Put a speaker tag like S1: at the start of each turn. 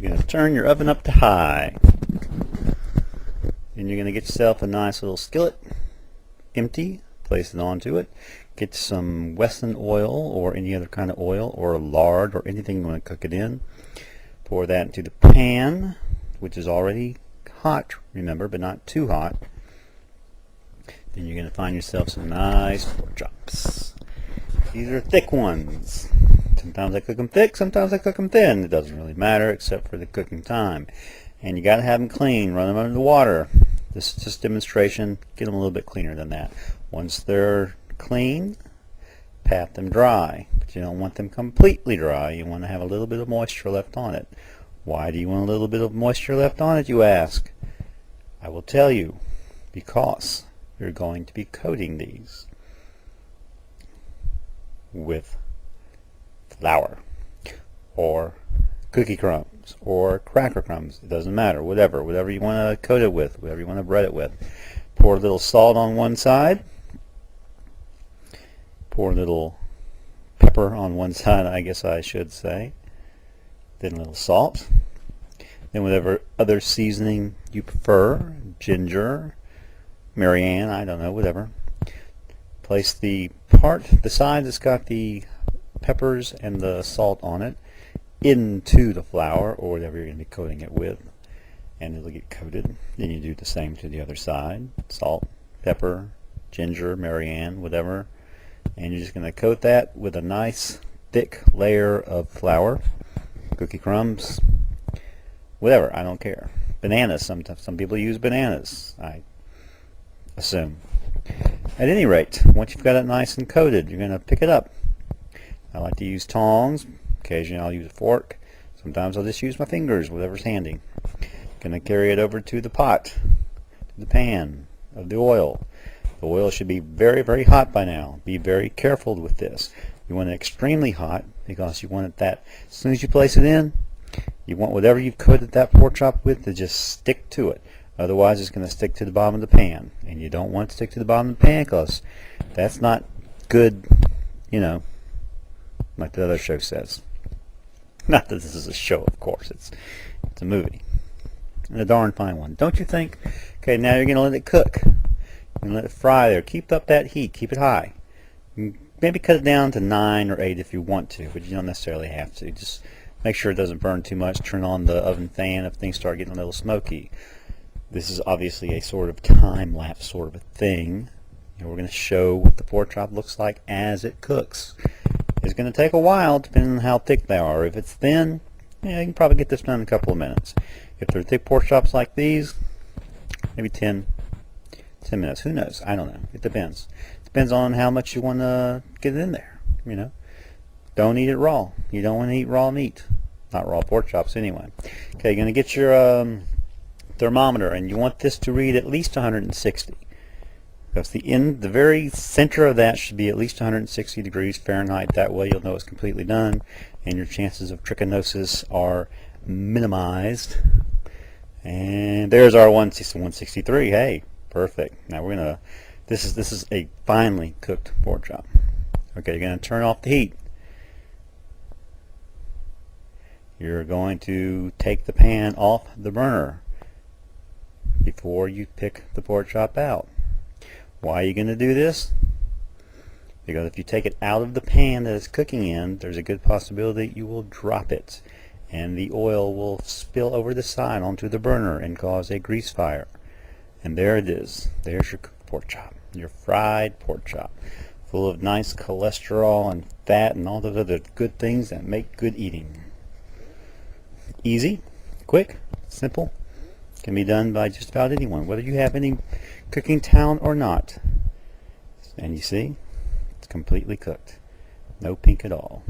S1: You're going to turn your oven up to high. And you're going to get yourself a nice little skillet, empty, place it onto it. Get some Wesson oil or any other kind of oil or lard or anything you want to cook it in. Pour that into the pan, which is already hot, remember, but not too hot. Then you're going to find yourself some nice pork chops. These are thick ones. Sometimes I cook them thick, sometimes I cook them thin. It doesn't really matter except for the cooking time. And you got to have them clean. Run them under the water. This is just demonstration. Get them a little bit cleaner than that. Once they're clean, pat them dry. But you don't want them completely dry. You want to have a little bit of moisture left on it. Why do you want a little bit of moisture left on it, you ask? I will tell you. Because you're going to be coating these with flour or cookie crumbs or cracker crumbs. It doesn't matter. Whatever you want to coat it with, whatever you want to bread it with. Pour a little salt on one side. Pour a little pepper on one side, I guess I should say. Then a little salt. Then whatever other seasoning you prefer, ginger, Marianne, I don't know, whatever. Place the side that's got the peppers and the salt on it into the flour or whatever you're going to be coating it with, and it'll get coated. Then you do the same to the other side. Salt, pepper, ginger, Marianne, whatever. And you're just going to coat that with a nice thick layer of flour, cookie crumbs, whatever, I don't care. Bananas, some people use bananas, I assume. At any rate, once you've got it nice and coated, you're going to pick it up. I like to use tongs. Occasionally I'll use a fork. Sometimes I'll just use my fingers, whatever's handy. Going to carry it over to the pot, to the pan of the oil. The oil should be very, very hot by now. Be very careful with this. You want it extremely hot because you want it that as soon as you place it in, you want whatever you've coated that pork chop with to just stick to it. Otherwise it's going to stick to the bottom of the pan. And you don't want it to stick to the bottom of the pan because that's not good, you know, like the other show says. Not that this is a show, of course. It's a movie. And a darn fine one. Don't you think? Okay, now you're going to let it cook. And let it fry there. Keep up that heat. Keep it high. Maybe cut it down to 9 or 8 if you want to, but you don't necessarily have to. Just make sure it doesn't burn too much. Turn on the oven fan if things start getting a little smoky. This is obviously a sort of time-lapse sort of a thing. And we're going to show what the pork chop looks like as it cooks. It's going to take a while depending on how thick they are. If it's thin, yeah, you can probably get this done in a couple of minutes. If they're thick pork chops like these, maybe 10 minutes. Who knows? I don't know. It depends. Depends on how much you want to get it in there. You know, don't eat it raw. You don't want to eat raw meat, not raw pork chops anyway. Okay, you're going to get your thermometer, and you want this to read at least 160. Because the very center of that should be at least 160 degrees Fahrenheit. That way you'll know it's completely done, and your chances of trichinosis are minimized. And there's our 163. Hey, perfect. Now we're gonna. This is a finely cooked pork chop. Okay, you're gonna turn off the heat. You're going to take the pan off the burner before you pick the pork chop out. Why are you going to do this? Because if you take it out of the pan that it's cooking in, there's a good possibility you will drop it, and the oil will spill over the side onto the burner and cause a grease fire. And there it is. There's your cooked pork chop, your fried pork chop, full of nice cholesterol and fat and all those other good things that make good eating. Easy, quick, simple. Can be done by just about anyone, whether you have any cooking talent or not. And you see, it's completely cooked. No pink at all.